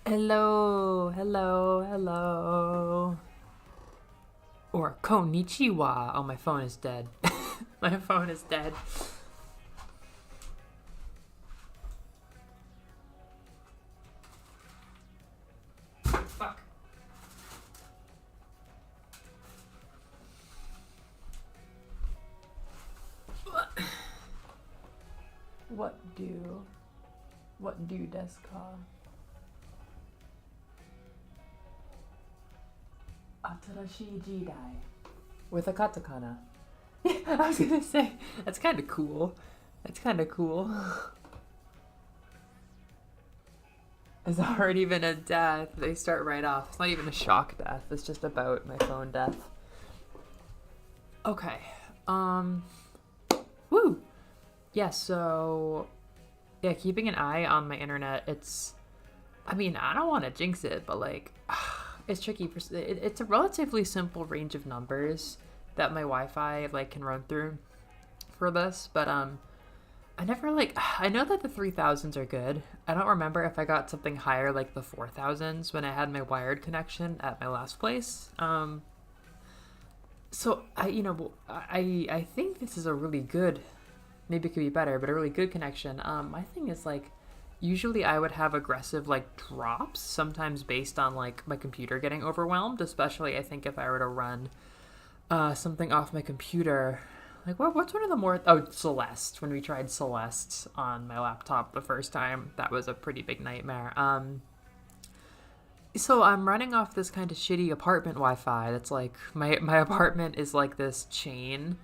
Hello, hello, hello. Or konnichiwa. Oh, my phone is dead. My phone is dead. Fuck. What do? What do desu ka? Atarashii jidai. With a katakana. I was gonna say, that's kind of cool. That's kind of cool. It's already been a death. They start right off. It's not even a shock death. It's just about my phone death. Okay. Um. Woo. Yeah. So, yeah, keeping an eye on my internet. It's. I mean, I don't want to jinx it, but like, it's tricky. It's a relatively simple range of numbers that my Wi-Fi like can run through for this, but I never like. I know that the 3000s are good. I don't remember if I got something higher like the 4000s when I had my wired connection at my last place. So I think this is a really good. Maybe it could be better, but a really good connection. My thing is like, usually I would have aggressive like drops, sometimes based on like my computer getting overwhelmed. Especially I think if I were to run something off my computer. Like, what's one of the more... Oh, Celeste. When we tried Celeste on my laptop the first time, that was a pretty big nightmare. So I'm running off this kind of shitty apartment Wi-Fi. That's like... My apartment is like this chain.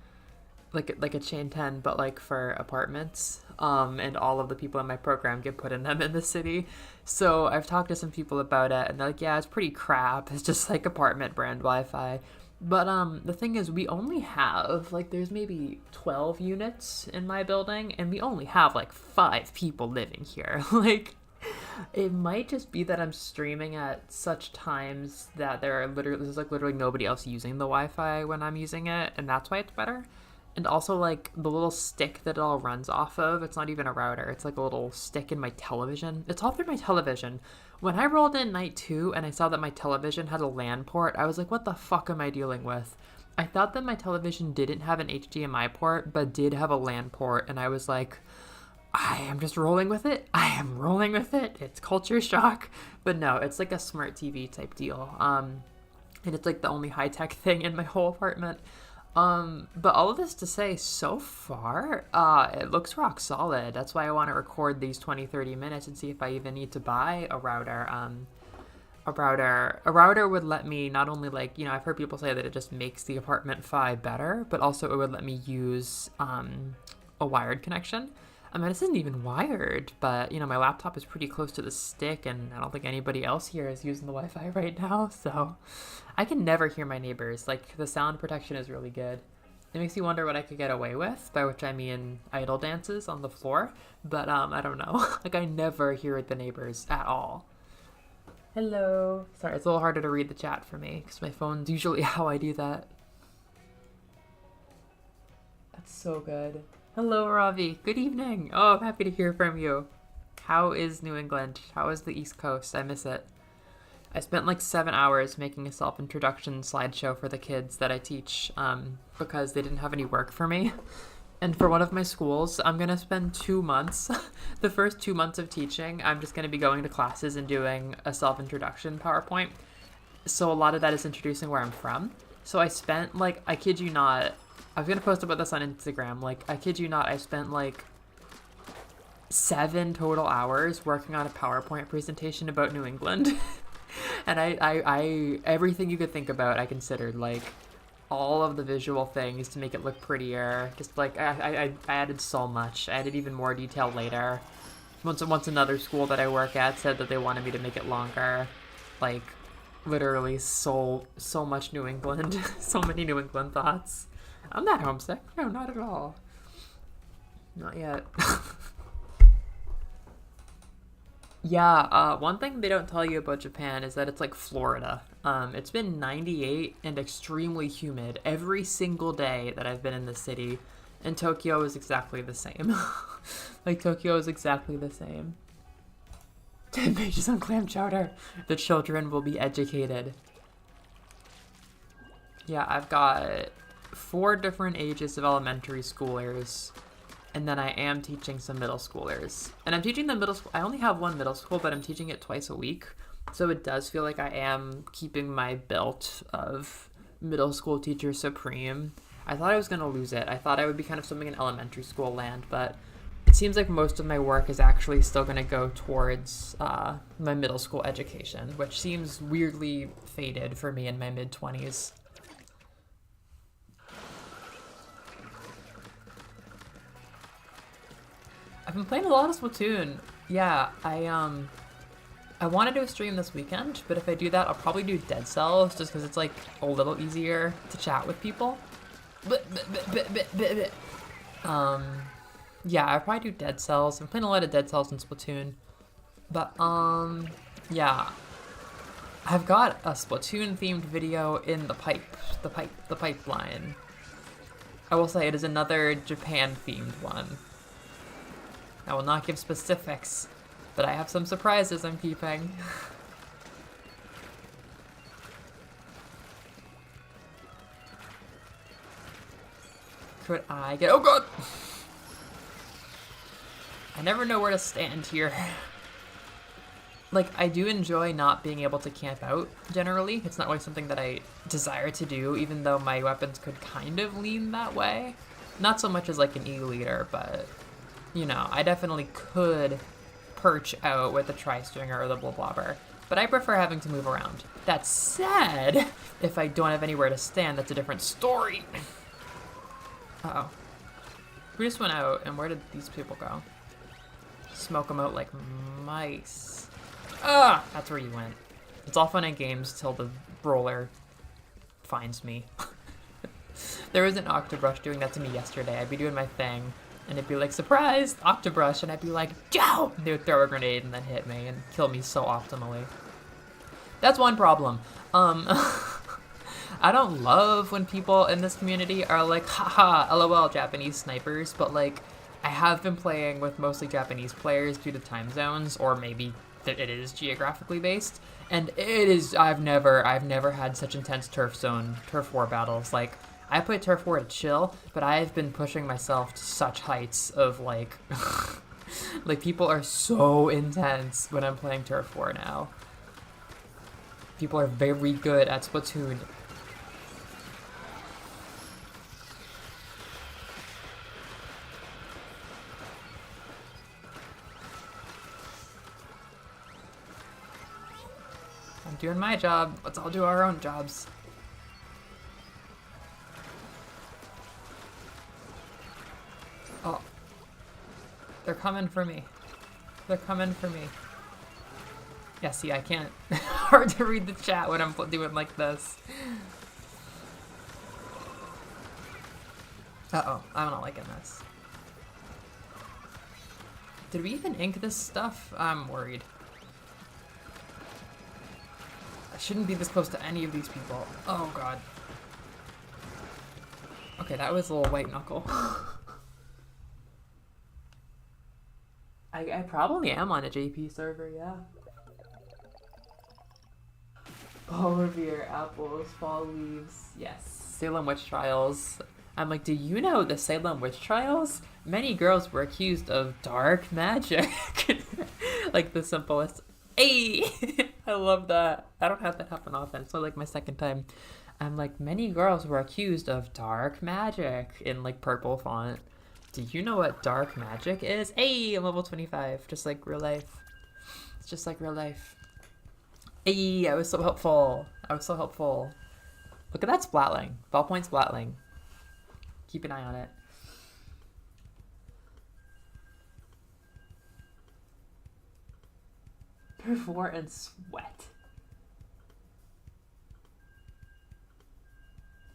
Like a chain 10, but like for apartments. And all of the people in my program get put in them in the city. So I've talked to some people about it, and they're like, yeah, it's pretty crap. It's just like apartment brand Wi-Fi. But the thing is, we only have like there's maybe 12 units in my building, and we only have like 5 people living here. Like, it might just be that I'm streaming at such times that there's like literally nobody else using the Wi-Fi when I'm using it, and that's why it's better. And also, like, the little stick that it all runs off of, it's not even a router. It's like a little stick in my television. It's all through my television. When I rolled in night 2 and I saw that my television had a LAN port, I was like, what the fuck am I dealing with? I thought that my television didn't have an HDMI port, but did have a LAN port, and I was like, I am just rolling with it. I am rolling with it. It's culture shock. But no, it's like a smart TV type deal. And it's like the only high tech thing in my whole apartment. But all of this to say, so far, it looks rock solid. That's why I want to record these 20-30 minutes and see if I even need to buy a router. A router would let me not only like, I've heard people say that it just makes the apartment Fi better, but also it would let me use, a wired connection. I mean, this isn't even wired, but, my laptop is pretty close to the stick, and I don't think anybody else here is using the Wi-Fi right now, so I can never hear my neighbors. Like, the sound protection is really good. It makes you wonder what I could get away with, by which I mean idle dances on the floor, but, I don't know. Like, I never hear the neighbors at all. Hello. Sorry, it's a little harder to read the chat for me, because my phone's usually how I do that. That's so good. Hello, Ravi. Good evening. Oh, I'm happy to hear from you. How is New England? How is the East Coast? I miss it. I spent like 7 hours making a self-introduction slideshow for the kids that I teach because they didn't have any work for me. And for one of my schools, I'm going to spend 2 months. The first 2 months of teaching, I'm just going to be going to classes and doing a self-introduction PowerPoint. So a lot of that is introducing where I'm from. So I spent like, I kid you not, I was going to post about this on Instagram. Like, I kid you not, I spent like 7 total hours working on a PowerPoint presentation about New England. And I everything you could think about, I considered, like all of the visual things to make it look prettier. Just like I added so much. I added even more detail later. Once another school that I work at said that they wanted me to make it longer. Like, literally so much New England, so many New England thoughts. I'm not homesick. No, not at all. Not yet. Yeah, one thing they don't tell you about Japan is that it's like Florida. It's been 98 and extremely humid every single day that I've been in the city, and Tokyo is exactly the same. Like, Tokyo is exactly the same. 10 pages on clam chowder. The children will be educated. Yeah, I've got 4 different ages of elementary schoolers, and then I am teaching some middle schoolers. And I'm teaching the middle school. I only have one middle school, but I'm teaching it twice a week. So it does feel like I am keeping my belt of middle school teacher supreme. I thought I was going to lose it. I thought I would be kind of swimming in elementary school land, but it seems like most of my work is actually still going to go towards my middle school education, which seems weirdly fated for me in my mid-20s. I've been playing a lot of Splatoon. Yeah, I want to do a stream this weekend, but if I do that, I'll probably do Dead Cells just because it's like a little easier to chat with people. Yeah, I'll probably do Dead Cells. I'm playing a lot of Dead Cells in Splatoon. But, yeah. I've got a Splatoon-themed video in the pipeline. I will say it is another Japan-themed one. I will not give specifics, but I have some surprises I'm keeping. Could I get— oh god! I never know where to stand here. Like, I do enjoy not being able to camp out, generally. It's not always something that I desire to do, even though my weapons could kind of lean that way. Not so much as, like, an E-liter, but, you know, I definitely could perch out with the tri-stringer or the blobber. But I prefer having to move around. That said, if I don't have anywhere to stand, that's a different story. Uh-oh. We just went out, and where did these people go? Smoke them out like mice. Ah! That's where you went. It's all fun and games till the roller finds me. There was an Octobrush doing that to me yesterday. I'd be doing my thing, and it'd be like, surprise, Octobrush, and I'd be like, Joe! They would throw a grenade and then hit me and kill me so optimally. That's one problem. I don't love when people in this community are like, haha, lol, Japanese snipers, but like, I have been playing with mostly Japanese players due to time zones, or maybe that it is geographically based, and it is— I've never had such intense turf war battles. Like, I play turf war to chill, but I've been pushing myself to such heights of like like, people are so intense when I'm playing turf war now. People are very good at Splatoon. I'm doing my job. Let's all do our own jobs. Oh. They're coming for me. They're coming for me. Yeah, see, I can't— hard to read the chat when I'm doing like this. Uh-oh, I'm not liking this. Did we even ink this stuff? I'm worried. I shouldn't be this close to any of these people. Oh god. Okay, that was a little white knuckle. I probably am on a JP server, yeah. Polar beer, apples, fall leaves. Yes. Salem witch trials. I'm like, do you know the Salem witch trials? Many girls were accused of dark magic. Like the simplest. Hey! I love that. I don't have that happen often. So like my second time. I'm like, many girls were accused of dark magic in like purple font. Do you know what dark magic is? Hey, I'm level 25. Just like real life. It's just like real life. Hey, I was so helpful. I was so helpful. Look at that splatling. Ballpoint splatling. Keep an eye on it. Perfor and sweat.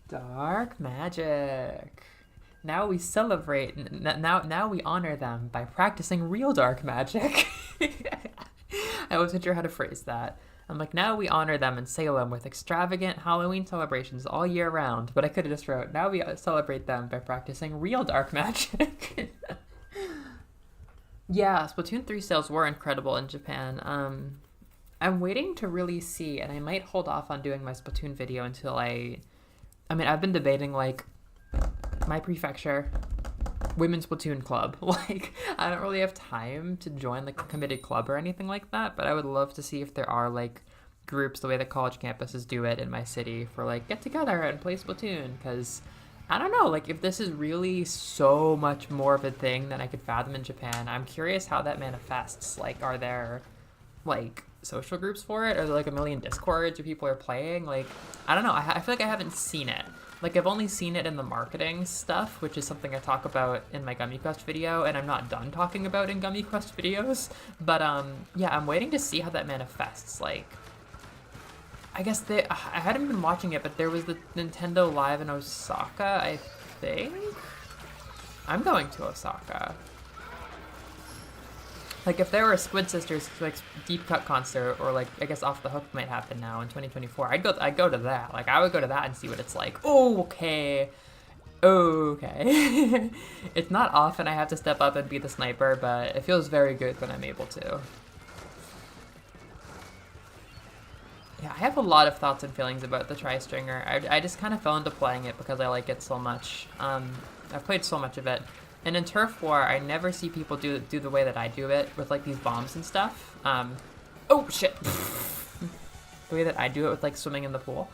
Dark magic. Now we celebrate. Now we honor them by practicing real dark magic. I wasn't sure how to phrase that. I'm like, now we honor them in Salem with extravagant Halloween celebrations all year round. But I could have just wrote, now we celebrate them by practicing real dark magic. Yeah, Splatoon 3 sales were incredible in Japan. I'm waiting to really see, and I might hold off on doing my Splatoon video until I mean, I've been debating like my prefecture women's platoon club. Like, I don't really have time to join like a committed club or anything like that, but I would love to see if there are like groups the way that college campuses do it in my city for like get together and play Splatoon because I don't know, like if this is really so much more of a thing than I could fathom in Japan, I'm curious how that manifests. Like, are there like social groups for it? Are there like a million discords where people are playing? Like, I don't know. I feel like I haven't seen it. Like, I've only seen it in the marketing stuff, which is something I talk about in my Gummy Quest video, and I'm not done talking about in Gummy Quest videos. But yeah, I'm waiting to see how that manifests. Like, I guess I hadn't been watching it, but there was the Nintendo Live in Osaka, I think. I'm going to Osaka. Like, if there were a Squid Sisters like deep cut concert, or like I guess Off the Hook might happen now in 2024, I'd go to that. Like, I would go to that and see what it's like. Oh, okay. Okay. It's not often I have to step up and be the sniper, but it feels very good when I'm able to. Yeah, I have a lot of thoughts and feelings about the Tri-Stringer. I just kind of fell into playing it because I like it so much. I've played so much of it. And in Turf War, I never see people do the way that I do it with like these bombs and stuff. Oh shit! The way that I do it with like swimming in the pool.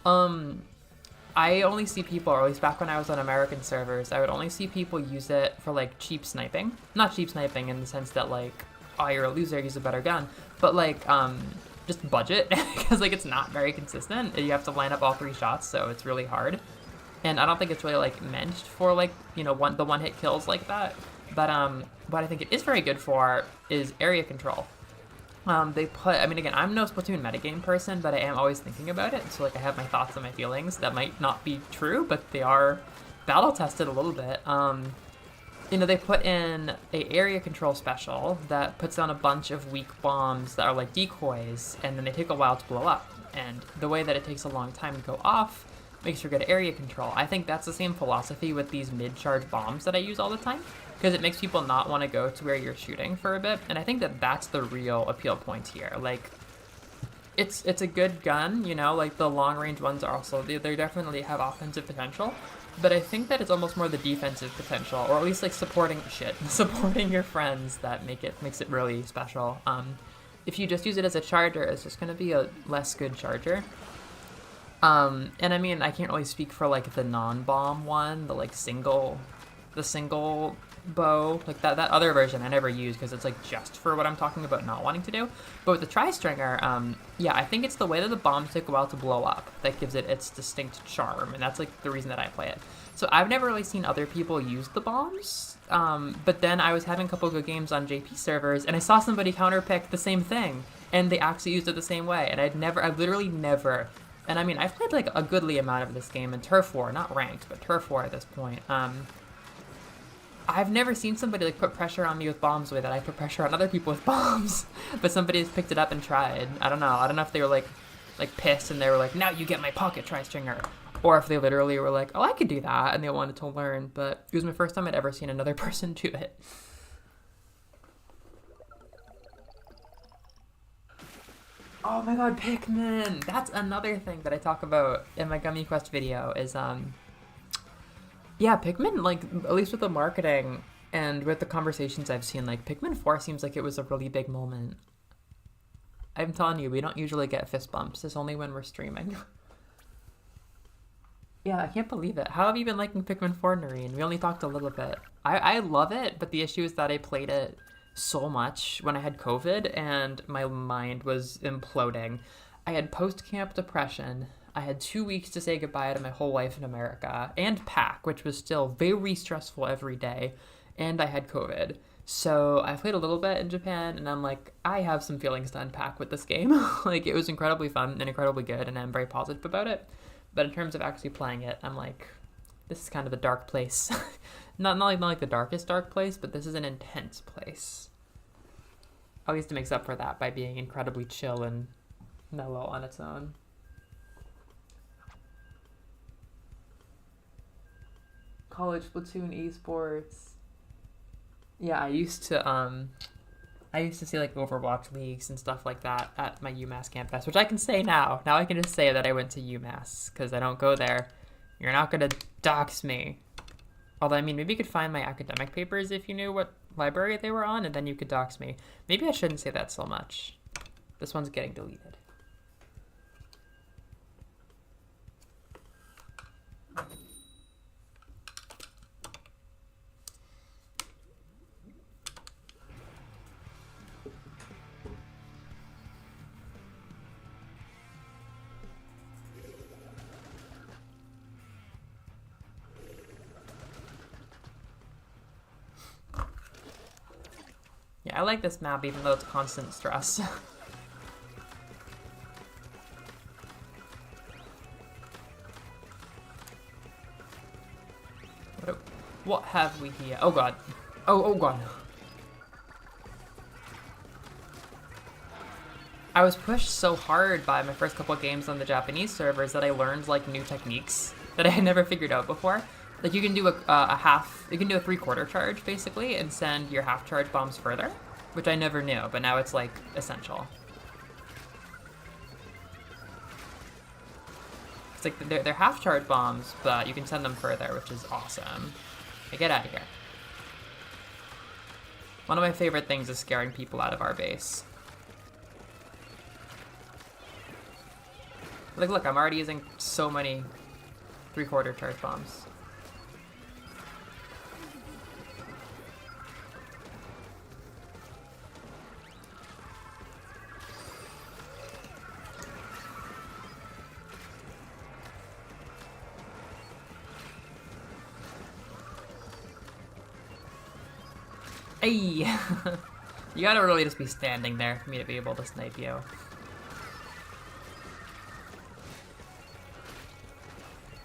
I only see people, or at least back when I was on American servers, I would only see people use it for like cheap sniping. Not cheap sniping in the sense that like, oh, you're a loser, use a better gun, but like just budget because like it's not very consistent. You have to line up all 3 shots, so it's really hard. And I don't think it's really like meant for like, you know, the one hit kills like that. But what I think it is very good for is area control. They put, I mean, again, I'm no Splatoon metagame person, but I am always thinking about it. So like I have my thoughts and my feelings that might not be true, but they are battle tested a little bit. You know, they put in a area control special that puts down a bunch of weak bombs that are like decoys, and then they take a while to blow up. And the way that it takes a long time to go off makes for good area control. I think that's the same philosophy with these mid-charge bombs that I use all the time, because it makes people not want to go to where you're shooting for a bit, and I think that that's the real appeal point here. Like, it's a good gun, you know, like the long-range ones are also, they definitely have offensive potential, but I think that it's almost more the defensive potential, or at least like supporting your friends that makes it really special. If you just use it as a charger, it's just going to be a less good charger. And I mean, I can't really speak for like the non-bomb one, the single bow, like that other version I never use because it's like just for what I'm talking about not wanting to do. But with the Tri-Stringer, yeah, I think it's the way that the bombs take a while to blow up that gives it its distinct charm, and that's like the reason that I play it. So I've never really seen other people use the bombs, but then I was having a couple of good games on JP servers, and I saw somebody counterpick the same thing, and they actually used it the same way, and I've literally never. And I mean, I've played like a goodly amount of this game in Turf War, not ranked, but Turf War at this point. I've never seen somebody like put pressure on me with bombs the way that I put pressure on other people with bombs. But somebody has picked it up and tried. I don't know if they were like pissed and they were like, now you get my pocket Tri-Stringer. Or if they literally were like, oh, I could do that, and they wanted to learn. But it was my first time I'd ever seen another person do it. Oh my god, Pikmin! That's another thing that I talk about in my Gummy Quest video is, yeah, Pikmin, like, at least with the marketing and with the conversations I've seen, like, Pikmin 4 seems like it was a really big moment. I'm telling you, we don't usually get fist bumps. It's only when we're streaming. Yeah, I can't believe it. How have you been liking Pikmin 4, Noreen? We only talked a little bit. I love it, but the issue is that I played it so much when I had COVID and my mind was imploding. I had post-camp depression. I had 2 weeks to say goodbye to my whole life in America and pack, which was still very stressful every day. And I had COVID. So I played a little bit in Japan and I'm like, I have some feelings to unpack with this game. Like, it was incredibly fun and incredibly good and I'm very positive about it. But in terms of actually playing it, I'm like, this is kind of a dark place. not like the darkest dark place, but this is an intense place. At least it makes up for that by being incredibly chill and mellow on its own. College Splatoon esports. Yeah, I used to see like Overwatch leagues and stuff like that at my UMass campus, which I can say now. Now I can just say that I went to UMass because I don't go there. You're not gonna dox me. Although I mean, maybe you could find my academic papers if you knew what library they were on, and then you could dox me. Maybe I shouldn't say that so much. This one's getting deleted. Yeah, I like this map even though it's constant stress. What have we here? Oh god. Oh god. I was pushed so hard by my first couple of games on the Japanese servers that I learned like new techniques that I had never figured out before. Like you can do you can do a 3/4 charge basically and send your half charge bombs further, which I never knew, but now it's like essential. It's like they're half charge bombs, but you can send them further, which is awesome. Hey, get out of here. One of my favorite things is scaring people out of our base. Like, look, I'm already using so many 3/4 charge bombs. Hey! You gotta really just be standing there for me to be able to snipe you.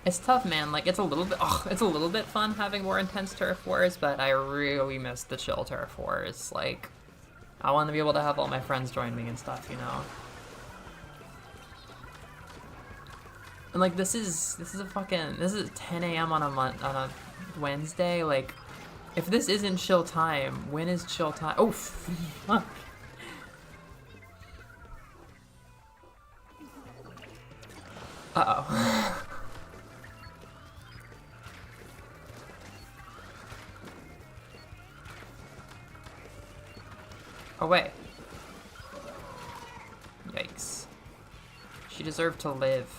It's tough, man. Like, it's a little bit fun having more intense turf wars, but I really miss the chill turf wars. Like, I want to be able to have all my friends join me and stuff, you know? And like, this is 10 a.m. on a Wednesday. Like, if this isn't chill time, when is chill time? Oh, fuck. Uh-oh. Oh, wait. Yikes. She deserved to live.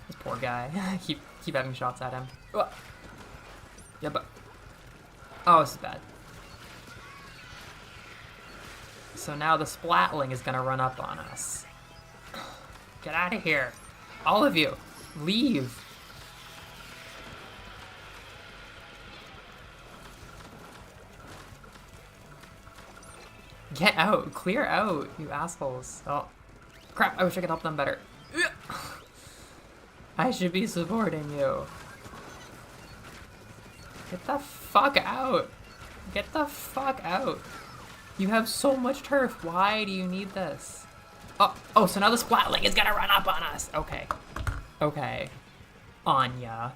This poor guy. keep having shots at him. Yeah, but... Oh, this is bad. So now the splatling is gonna run up on us. Get out of here. All of you. Leave. Get out. Clear out, you assholes. Oh. Crap, I wish I could help them better. I should be supporting you. Get the fuck out. Get the fuck out. You have so much turf. Why do you need this? Oh, so now the splatling is gonna run up on us. Okay. Okay. Anya.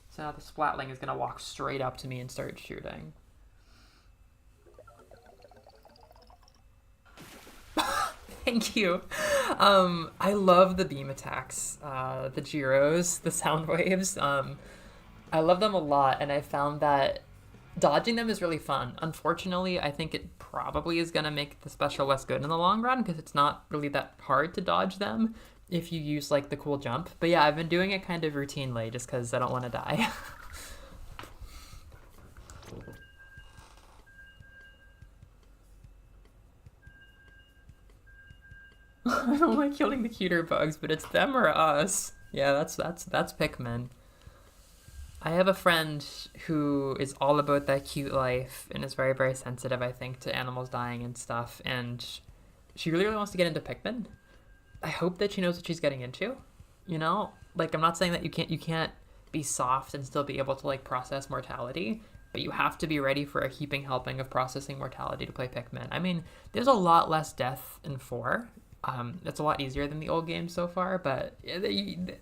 So now the splatling is gonna walk straight up to me and start shooting. Thank you. I love the beam attacks, the gyros, the sound waves. I love them a lot, and I found that dodging them is really fun. Unfortunately, I think it probably is going to make the special less good in the long run, because it's not really that hard to dodge them if you use, like, the cool jump. But yeah, I've been doing it kind of routinely, just because I don't want to die. I don't like killing the cuter bugs, but it's them or us. Yeah, that's Pikmin. I have a friend who is all about that cute life and is very, very sensitive, I think, to animals dying and stuff. And she really, really wants to get into Pikmin. I hope that she knows what she's getting into. You know, like, I'm not saying that you can't be soft and still be able to like process mortality, but you have to be ready for a heaping helping of processing mortality to play Pikmin. I mean, there's a lot less death in 4. It's a lot easier than the old games so far, but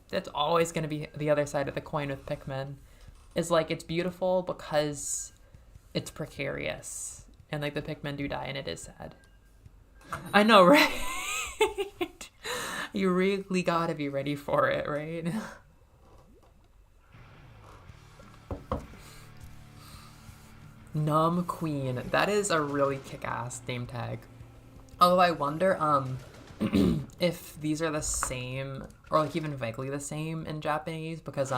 that's always going to be the other side of the coin with Pikmin. Is like it's beautiful because it's precarious, and like the Pikmin do die, and it is sad. I know, right? You really gotta be ready for it, right? Numb Queen. That is a really kick-ass name tag. Although I wonder, if these are the same, or like even vaguely the same in Japanese, because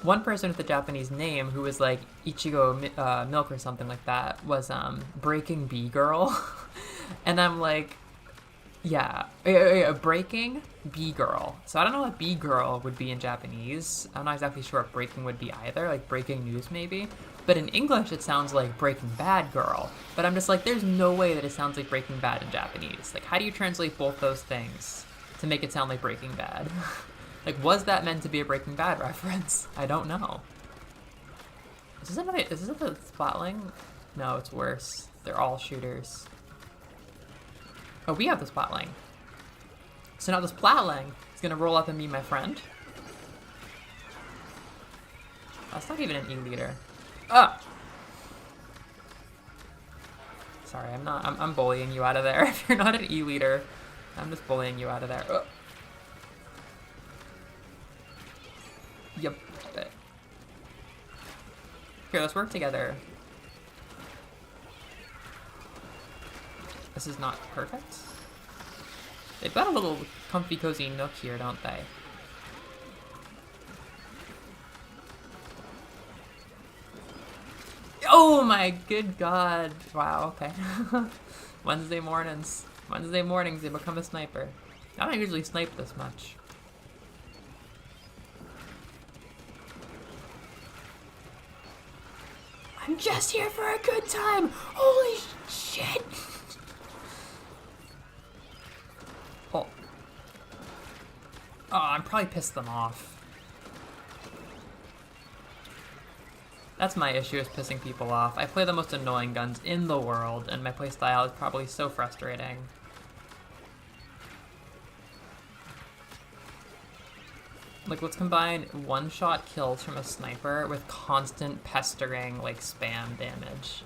one person with the Japanese name who was like Ichigo Milk or something like that was Breaking Bee Girl, and I'm like, yeah, Breaking Bee Girl. So I don't know what Bee Girl would be in Japanese. I'm not exactly sure what breaking would be either, like breaking news maybe. But in English, it sounds like Breaking Bad Girl. But I'm just like, there's no way that it sounds like Breaking Bad in Japanese. Like, how do you translate both those things to make it sound like Breaking Bad? Like, was that meant to be a Breaking Bad reference? I don't know. Is this the Splatling? No, it's worse. They're all shooters. Oh, we have the Splatling. So now this Splatling is gonna roll up and be my friend. That's not even an E-liter. Ah! Sorry, I'm bullying you out of there. If you're not an E-liter, I'm just bullying you out of there. Oh. Yep. Here, let's work together. This is not perfect. They've got a little comfy cozy nook here, don't they? Oh my good god. Wow, okay. Wednesday mornings, they become a sniper. I don't usually snipe this much. I'm just here for a good time. Holy shit. Oh. Oh, I'm probably pissed them off. That's my issue, is pissing people off. I play the most annoying guns in the world, and my playstyle is probably so frustrating. Like, let's combine one-shot kills from a sniper with constant pestering, like, spam damage.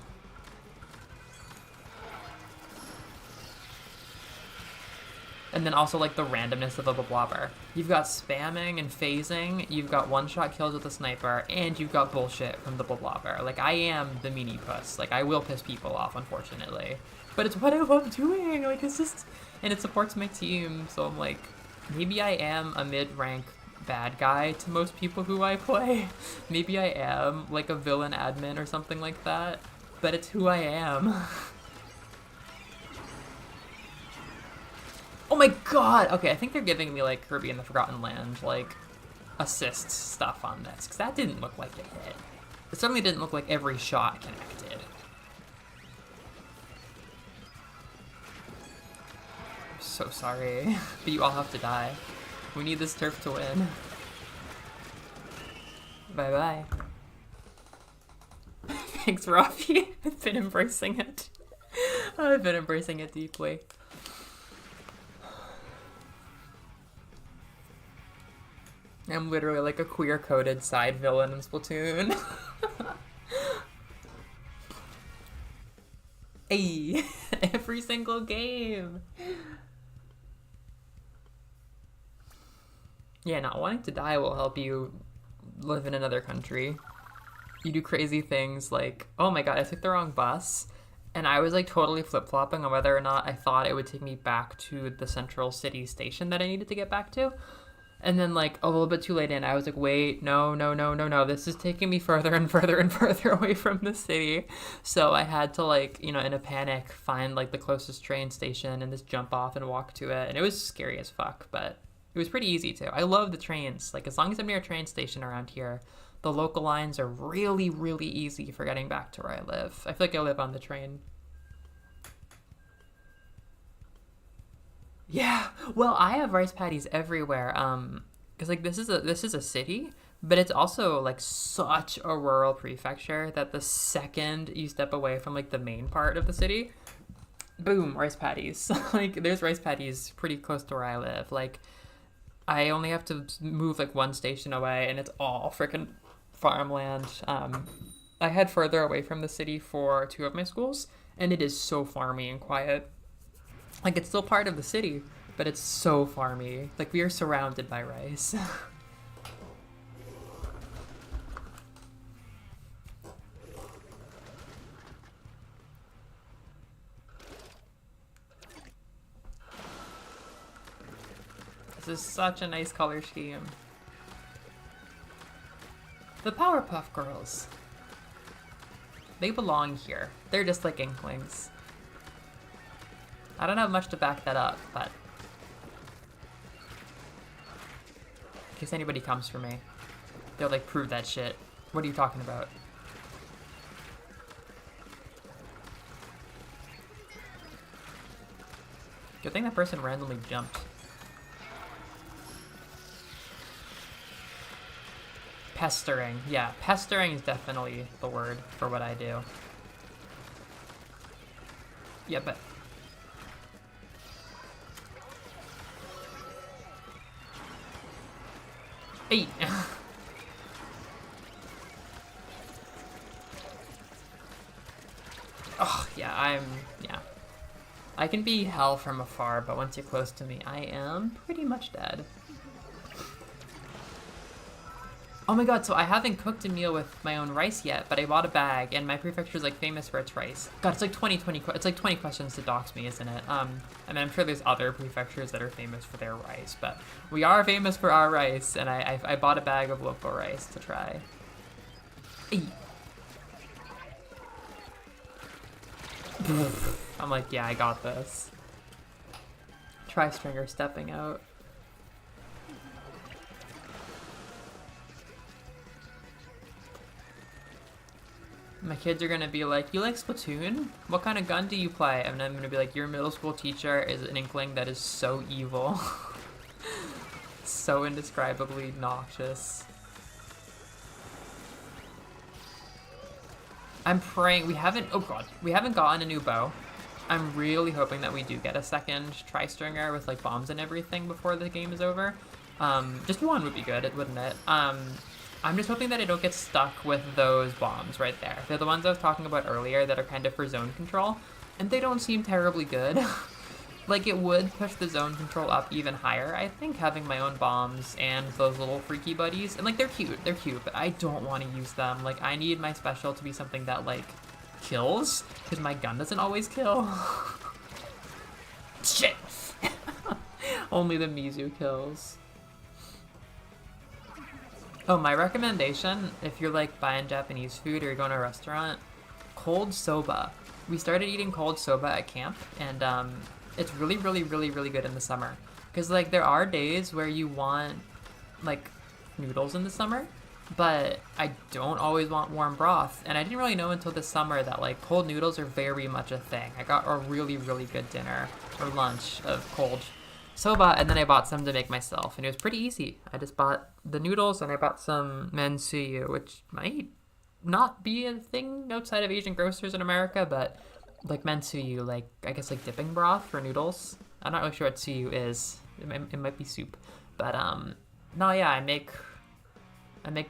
And then also, like, the randomness of a blobber. You've got spamming and phasing, you've got one-shot kills with a sniper, and you've got bullshit from the blobber. Like, I am the meanie puss. Like, I will piss people off, unfortunately. But it's what I love doing! Like, it's just... And it supports my team, so I'm like... Maybe I am a mid-rank bad guy to most people who I play. Maybe I am, like, a villain admin or something like that. But it's who I am. Oh my god! Okay, I think they're giving me, like, Kirby in the Forgotten Land, like, assist stuff on this, because that didn't look like it hit. It certainly didn't look like every shot connected. I'm so sorry, but you all have to die. We need this turf to win. Bye-bye. Thanks, Rafi. I've been embracing it. I've been embracing it deeply. I'm literally like a queer-coded side villain in Splatoon. Hey, every single game. Yeah, not wanting to die will help you live in another country. You do crazy things like, oh my god, I took the wrong bus, and I was like totally flip-flopping on whether or not I thought it would take me back to the central city station that I needed to get back to. And then, like, a little bit too late in, I was like, wait, no, this is taking me further and further and further away from the city. So I had to, like, you know, in a panic, find, like, the closest train station and just jump off and walk to it. And it was scary as fuck, but it was pretty easy, too. I love the trains. Like, as long as I'm near a train station around here, the local lines are really, really easy for getting back to where I live. I feel like I live on the train. Yeah, well, I have rice paddies everywhere. Because like this is a city, but it's also like such a rural prefecture that the second you step away from like the main part of the city, boom, rice paddies. Like, there's rice paddies pretty close to where I live. Like, I only have to move like one station away, and it's all freaking farmland. I head further away from the city for two of my schools, and it is so farmy and quiet. Like, it's still part of the city, but it's so farmy. Like, we are surrounded by rice. This is such a nice color scheme. The Powerpuff Girls. They belong here. They're just like Inklings. I don't have much to back that up, but in case anybody comes for me, they'll like prove that shit. What are you talking about? Good thing that person randomly jumped. Pestering. Yeah, pestering is definitely the word for what I do. Yeah, but... Hey! Oh, yeah, yeah. I can be hell from afar, but once you're close to me, I am pretty much dead. Oh my god, so I haven't cooked a meal with my own rice yet, but I bought a bag, and my prefecture is like famous for its rice. God, it's like 20 questions to dox me, isn't it? I mean, I'm sure there's other prefectures that are famous for their rice, but we are famous for our rice, and I bought a bag of local rice to try. I'm like, yeah, I got this. Tri-stringer stepping out. My kids are gonna be like, you like Splatoon? What kind of gun do you play? And I'm gonna be like, your middle school teacher is an Inkling that is so evil. So indescribably noxious. I'm praying, we haven't gotten a new bow. I'm really hoping that we do get a second tri-stringer with like bombs and everything before the game is over. Just one would be good, wouldn't it? I'm just hoping that I don't get stuck with those bombs right there. They're the ones I was talking about earlier that are kind of for zone control, and they don't seem terribly good. Like, it would push the zone control up even higher, I think, having my own bombs and those little freaky buddies. And, like, they're cute, but I don't want to use them. Like, I need my special to be something that, like, kills, because my gun doesn't always kill. Shit! Only the Mizu kills. Oh, my recommendation, if you're like buying Japanese food or you're going to a restaurant, cold soba. We started eating cold soba at camp, and it's really, really, really, really good in the summer. Because like there are days where you want like noodles in the summer, but I don't always want warm broth. And I didn't really know until this summer that like cold noodles are very much a thing. I got a really, really good dinner or lunch of cold soba, and then I bought some to make myself, and it was pretty easy. I just bought the noodles, and I bought some mensuyu, which might not be a thing outside of Asian grocers in America, but like mensuyu, like I guess like dipping broth for noodles. I'm not really sure what suyu is. It might be soup, but no, yeah, I make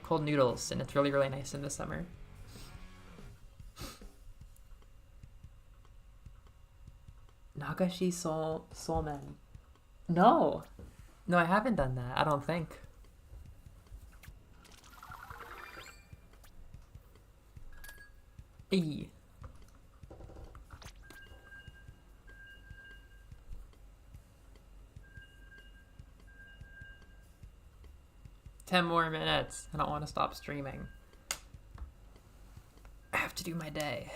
cold noodles, and it's really, really nice in the summer. Nagashi Soulmen. No, I haven't done that. I don't think. E. Ten more minutes. I don't want to stop streaming. I have to do my day.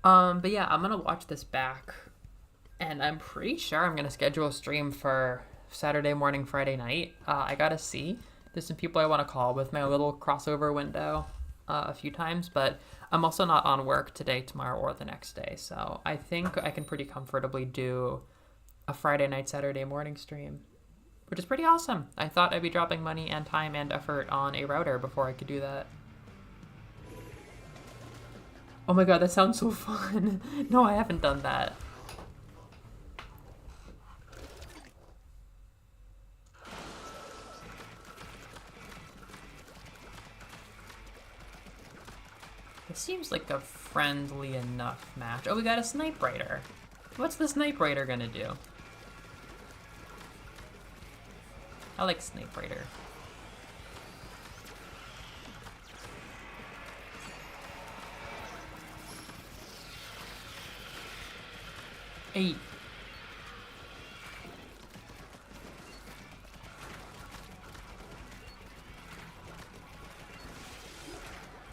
But yeah, I'm gonna watch this back, and I'm pretty sure I'm gonna schedule a stream for Saturday morning, Friday night. I gotta see. There's some people I want to call with my little crossover window a few times, but I'm also not on work today, tomorrow, or the next day, so I think I can pretty comfortably do a Friday night, Saturday morning stream, which is pretty awesome. I thought I'd be dropping money and time and effort on a router before I could do that. Oh my god, that sounds so fun. No, I haven't done that. It seems like a friendly enough match. Oh, we got a snipe rider. What's the snipe rider gonna do? I like snipe rider. Hey.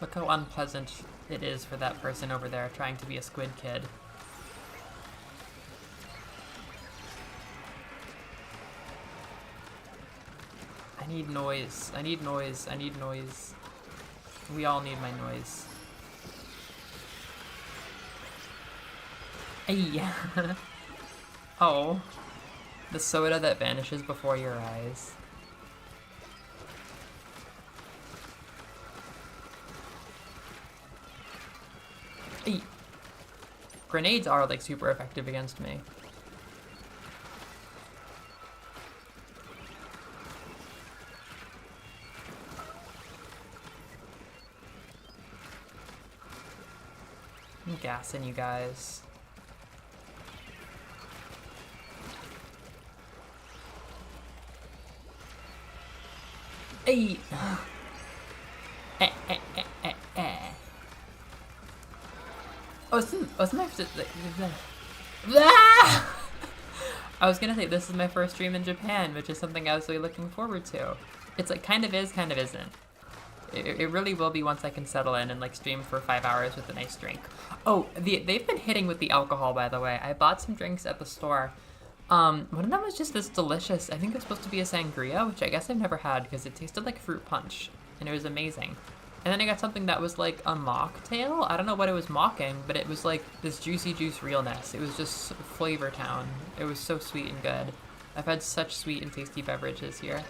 Look how unpleasant it is for that person over there trying to be a squid kid. I need noise. I need noise. I need noise. We all need my noise. Hey. Oh. The soda that vanishes before your eyes. Hey. Grenades are like super effective against me. I'm gassing you guys. Hey. Oh, it's my first. I was gonna say this is my first stream in Japan, which is something I was really looking forward to. It's like kind of is, kind of isn't. It really will be once I can settle in and like stream for 5 hours with a nice drink. Oh, they've been hitting with the alcohol, by the way. I bought some drinks at the store. One of them was just this delicious, I think it's supposed to be a sangria, which I guess I've never had because it tasted like fruit punch, and it was amazing. And then I got something that was like a mocktail. I don't know what it was mocking, but it was like this juicy juice realness. It was just Flavor Town. It was so sweet and good. I've had such sweet and tasty beverages here.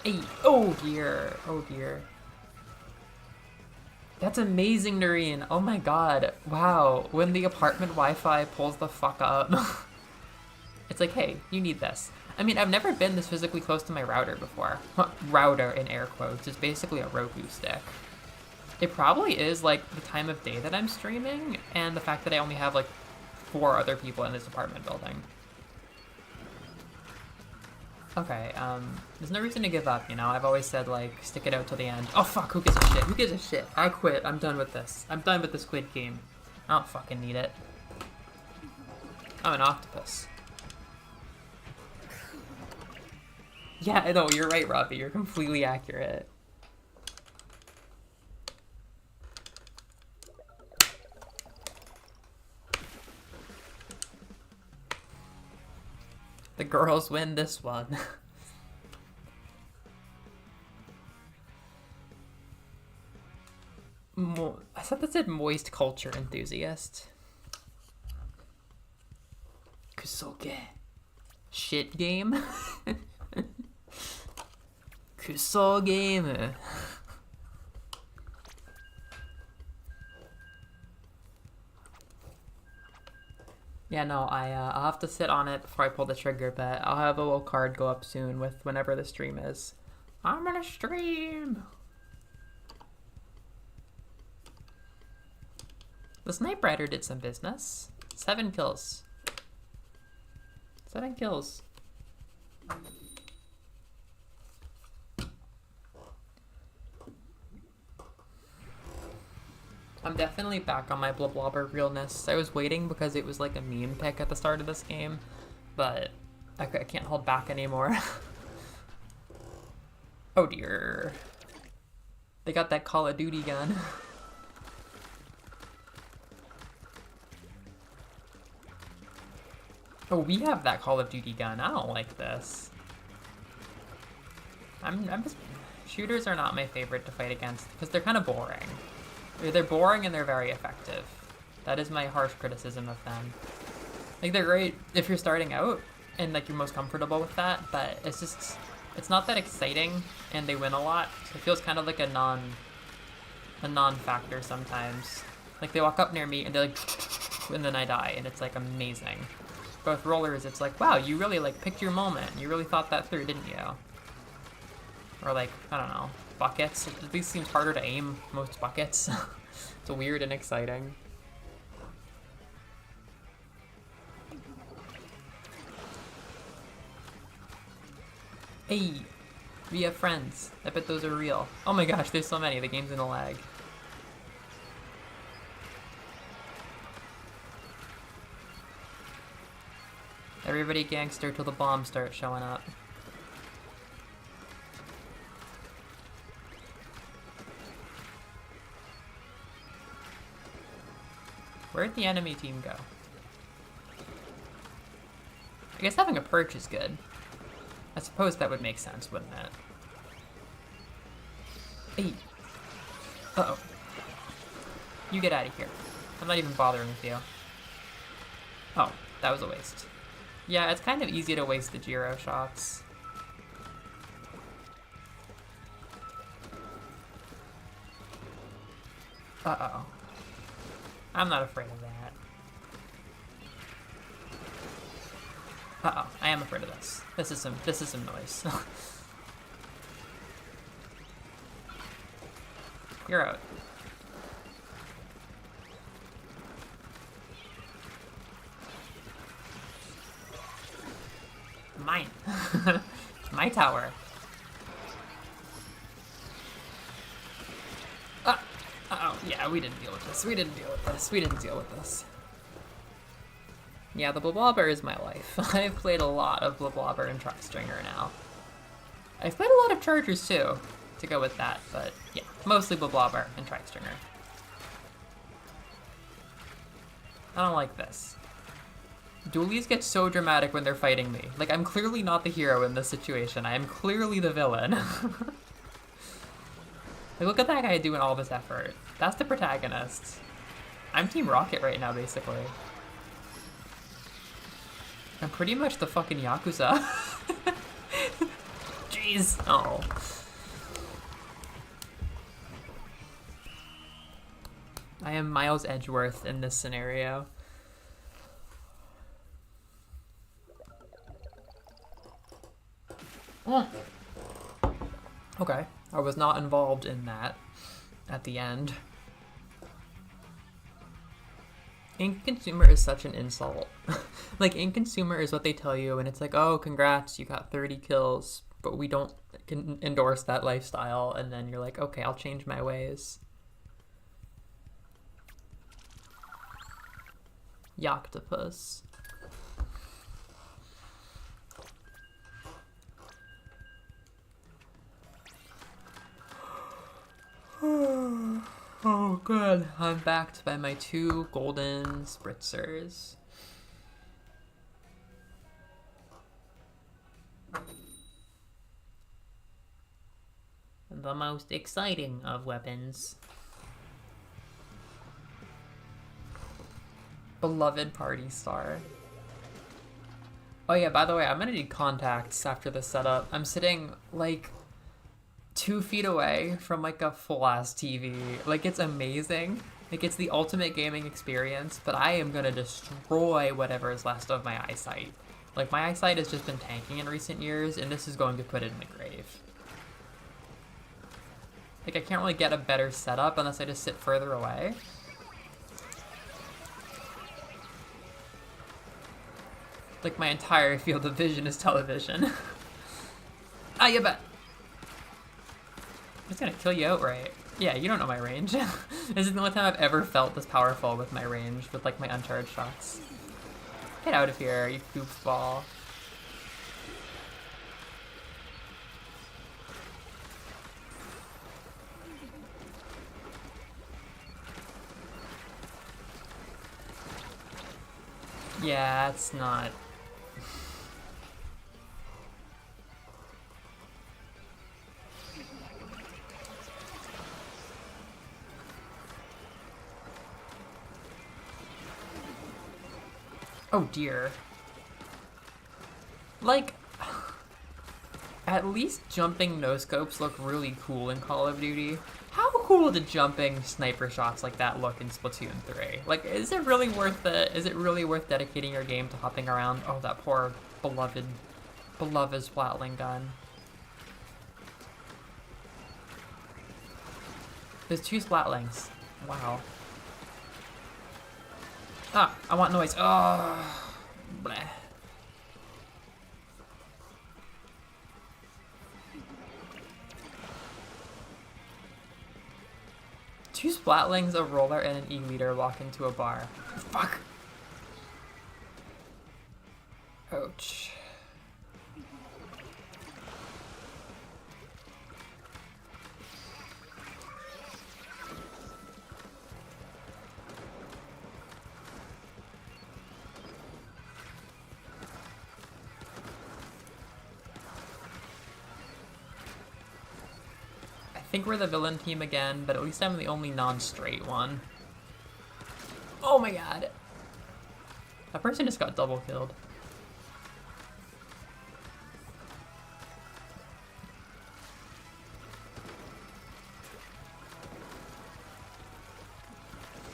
Hey, oh dear, oh dear. That's amazing, Noreen. Oh my god. Wow, when the apartment Wi-Fi pulls the fuck up. It's like, hey, you need this. I mean, I've never been this physically close to my router before. Router, in air quotes, is basically a Roku stick. It probably is, like, the time of day that I'm streaming, and the fact that I only have, like, 4 other people in this apartment building. Okay, there's no reason to give up, you know? I've always said, like, stick it out till the end. Oh, fuck, who gives a shit? Who gives a shit? I quit. I'm done with this. I'm done with the squid game. I don't fucking need it. I'm an octopus. Yeah, no, you're right, Robbie. You're completely accurate. The girls win this one. I thought that said moist culture enthusiast. Kusoge. Shit game? Kuso game. Yeah, no, I'll have to sit on it before I pull the trigger, but I'll have a little card go up soon with whenever the stream is. I'm gonna stream! The Snipe Rider did some business. 7 kills. 7 kills. I'm definitely back on my Bloblobber realness. I was waiting because it was like a meme pick at the start of this game, but I can't hold back anymore. Oh dear. They got that Call of Duty gun. Oh, we have that Call of Duty gun. I don't like this. I'm just... Shooters are not my favorite to fight against because they're kind of boring. They're boring and they're very effective. That is my harsh criticism of them. Like, they're great if you're starting out and like you're most comfortable with that, but it's just, it's not that exciting and they win a lot. So it feels kind of like a non-factor sometimes. Like, they walk up near me and they're like, and then I die, and it's like amazing. But with rollers, it's like, wow, you really like picked your moment. You really thought that through, didn't you? Or like, I don't know, buckets. It at least seems harder to aim most buckets. It's weird and exciting. Hey, we have friends. I bet those are real. Oh my gosh, there's so many. The game's in a lag. Everybody gangster till the bombs start showing up. Where'd the enemy team go? I guess having a perch is good. I suppose that would make sense, wouldn't it? Hey. Uh-oh. You get out of here. I'm not even bothering with you. Oh, that was a waste. Yeah, it's kind of easy to waste the gyro shots. Uh-oh. I'm not afraid of that. Uh-oh, I am afraid of this. This is some noise. You're out. Mine. My tower. Uh-oh, yeah, we didn't deal with this. We didn't deal with this. Yeah, the Blobber is my life. I've played a lot of Blobber and Truckstringer now. I've played a lot of Chargers too, to go with that, but yeah, mostly Blobber and Truckstringer. I don't like this. Dualies get so dramatic when they're fighting me. Like, I'm clearly not the hero in this situation. I am clearly the villain. Like, look at that guy doing all this effort. That's the protagonist. I'm Team Rocket right now, basically. I'm pretty much the fucking Yakuza. Jeez. Oh. I am Miles Edgeworth in this scenario. Okay, I was not involved in that at the end. Ink consumer is such an insult. Like, ink consumer is what they tell you, and it's like, oh, congrats, you got 30 kills, but we don't endorse that lifestyle, and then you're like, okay, I'll change my ways. Yoctopus. Oh, good. I'm backed by my 2 golden spritzers. The most exciting of weapons. Beloved party star. Oh yeah, by the way, I'm gonna need contacts after this setup. I'm sitting, like, 2 feet away from like a full-ass TV. Like, it's amazing. Like, it's the ultimate gaming experience, but I am gonna destroy whatever is left of my eyesight. Like, my eyesight has just been tanking in recent years, and this is going to put it in the grave. Like, I can't really get a better setup unless I just sit further away. Like, my entire field of vision is television. Ah, you bet. I'm just gonna kill you outright. Yeah, you don't know my range. This is the only time I've ever felt this powerful with my range, with like my uncharged shots. Get out of here, you goofball. Yeah, it's not... Oh dear. Like, At least jumping no-scopes look really cool in Call of Duty. How cool did jumping sniper shots like that look in Splatoon 3? Like, is it really worth it? Is it really worth dedicating your game to hopping around? Oh, that poor beloved Splatling gun. There's 2 Splatlings. Wow. Ah, I want noise. Oh, bleh. Two Splatlings, a roller, and an E-liter walk into a bar. Fuck! Ouch. I think we're the villain team again, but at least I'm the only non-straight one. Oh my god. That person just got double killed.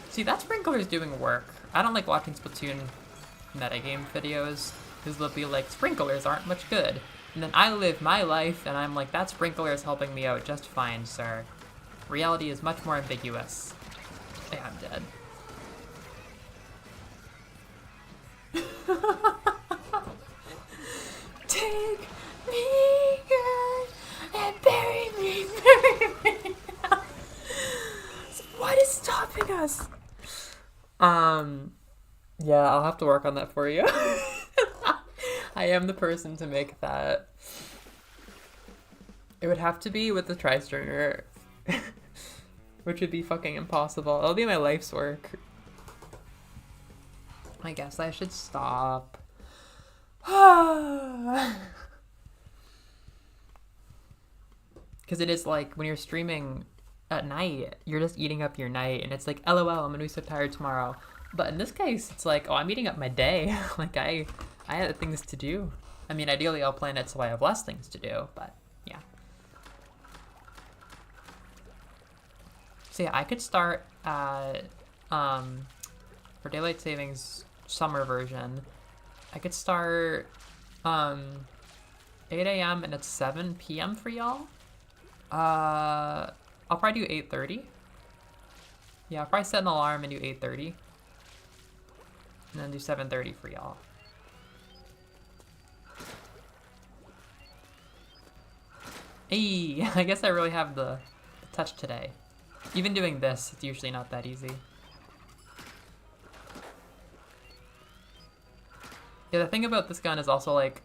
See, that sprinkler's doing work. I don't like watching Splatoon metagame videos, because they'll be like, sprinklers aren't much good. And then I live my life, and I'm like, that sprinkler is helping me out just fine, sir. Reality is much more ambiguous. Yeah, I'm dead. Take me, girl, and bury me. What is stopping us? Yeah, I'll have to work on that for you. I am the person to make that. It would have to be with the tri-stringer, which would be fucking impossible. It'll be my life's work. I guess I should stop. Because it is like, when you're streaming at night, you're just eating up your night, and it's like, LOL, I'm gonna be so tired tomorrow. But in this case, it's like, oh, I'm eating up my day. Like, I have things to do. I mean, ideally I'll plan it so I have less things to do, but yeah. So yeah, I could start at, for Daylight Savings summer version, I could start 8 a.m. and it's 7 p.m. for y'all. I'll probably do 8:30. Yeah, I'll probably set an alarm and do 8:30. And then do 7:30 for y'all. Hey, I guess I really have the touch today. Even doing this, it's usually not that easy. Yeah, the thing about this gun is also like...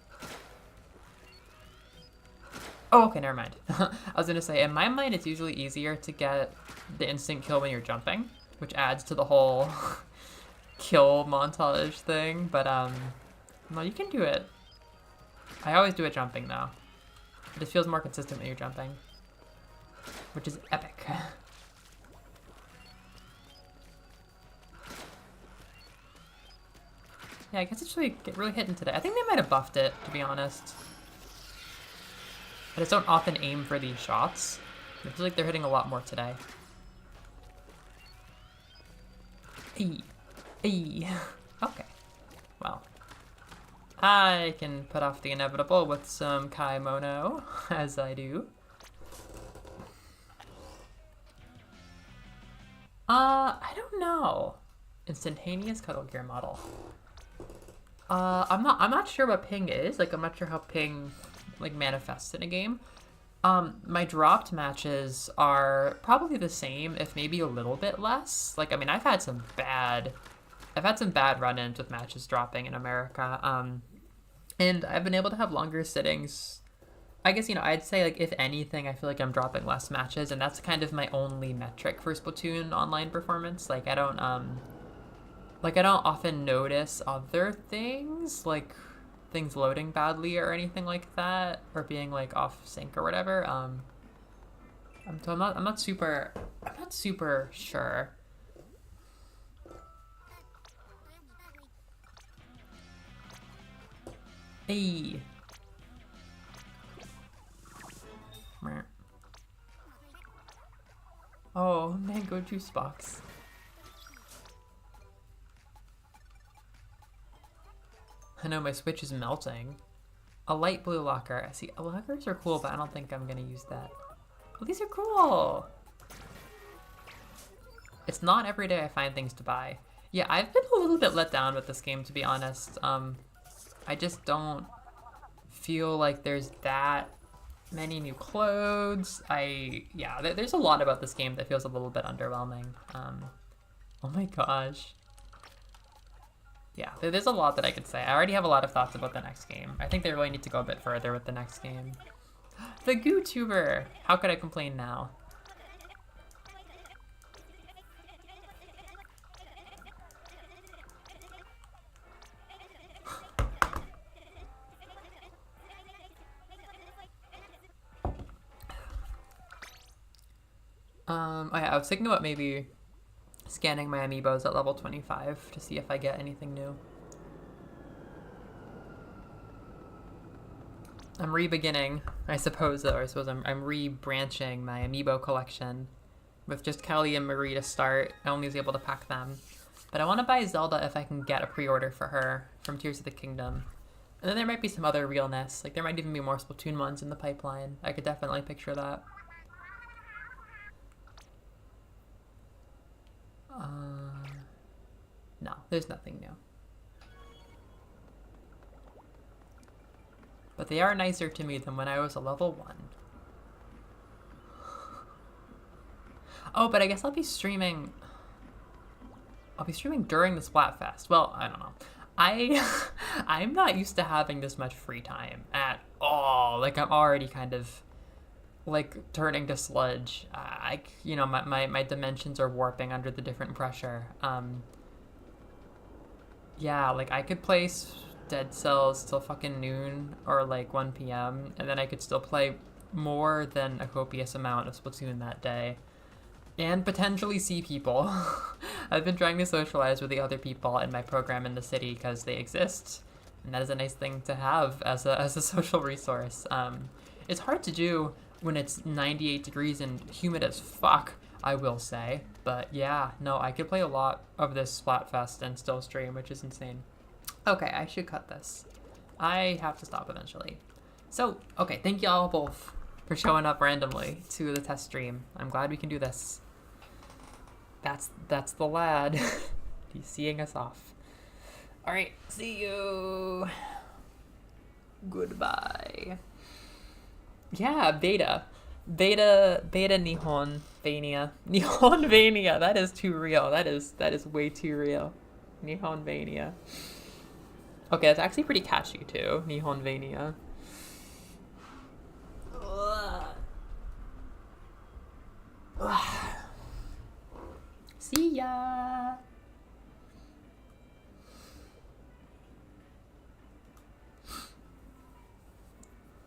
Oh, okay, never mind. I was gonna say, in my mind, it's usually easier to get the instant kill when you're jumping, which adds to the whole kill montage thing, but no, you can do it. I always do it jumping though. It just feels more consistent when you're jumping, which is epic. Yeah, I guess it's really hitting today. I think they might have buffed it, to be honest. I just don't often aim for these shots. I feel like they're hitting a lot more today. Eee. Eee. Okay. Well. I can put off the inevitable with some Kaimono, as I do. I don't know. Instantaneous cuddle gear model. I'm not sure what ping is. Like, I'm not sure how ping, like, manifests in a game. My dropped matches are probably the same, if maybe a little bit less. Like, I mean, I've had some bad run-ins with matches dropping in America. And I've been able to have longer sittings. I guess, you know, I'd say, like, if anything, I feel like I'm dropping less matches, and that's kind of my only metric for Splatoon online performance. Like, I don't often notice other things, like things loading badly or anything like that, or being like off sync or whatever. So I'm not super sure. Hey. Oh, mango juice box. I know my Switch is melting. A light blue locker. See, lockers are cool, but I don't think I'm gonna use that. Oh, these are cool! It's not every day I find things to buy. Yeah, I've been a little bit let down with this game, to be honest. I just don't feel like there's that many new clothes. Yeah, there's a lot about this game that feels a little bit underwhelming. Oh my gosh. Yeah, there's a lot that I could say. I already have a lot of thoughts about the next game. I think they really need to go a bit further with the next game. The GooTuber! How could I complain now? I was thinking about maybe scanning my amiibos at level 25 to see if I get anything new. I'm re-beginning, I suppose, or I suppose I'm re-branching my amiibo collection with just Kelly and Marie to start. I only was able to pack them. But I want to buy Zelda if I can get a pre-order for her from Tears of the Kingdom. And then there might be some other realness. Like, there might even be more Splatoon ones in the pipeline. I could definitely picture that. No, there's nothing new. But they are nicer to me than when I was a level 1. Oh, but I guess I'll be streaming during the Splatfest. Well, I don't know. I'm not used to having this much free time at all. Like, I'm already kind of like turning to sludge. My dimensions are warping under the different pressure. Yeah, like I could play Dead Cells till fucking noon or like 1 p.m. and then I could still play more than a copious amount of Splatoon that day. And potentially see people. I've been trying to socialize with the other people in my program in the city because they exist. And that is a nice thing to have as a social resource. It's hard to do when it's 98 degrees and humid as fuck, I will say. But yeah, no, I could play a lot of this Splatfest and still stream, which is insane. Okay, I should cut this. I have to stop eventually. So, okay, thank y'all both for showing up randomly to the test stream. I'm glad we can do this. That's the lad. He's seeing us off. All right, see you. Goodbye. Yeah, beta Nihon Vania. That is too real. That is way too real. Nihon Vania. Okay, that's actually pretty catchy too. Nihon Vania. See ya.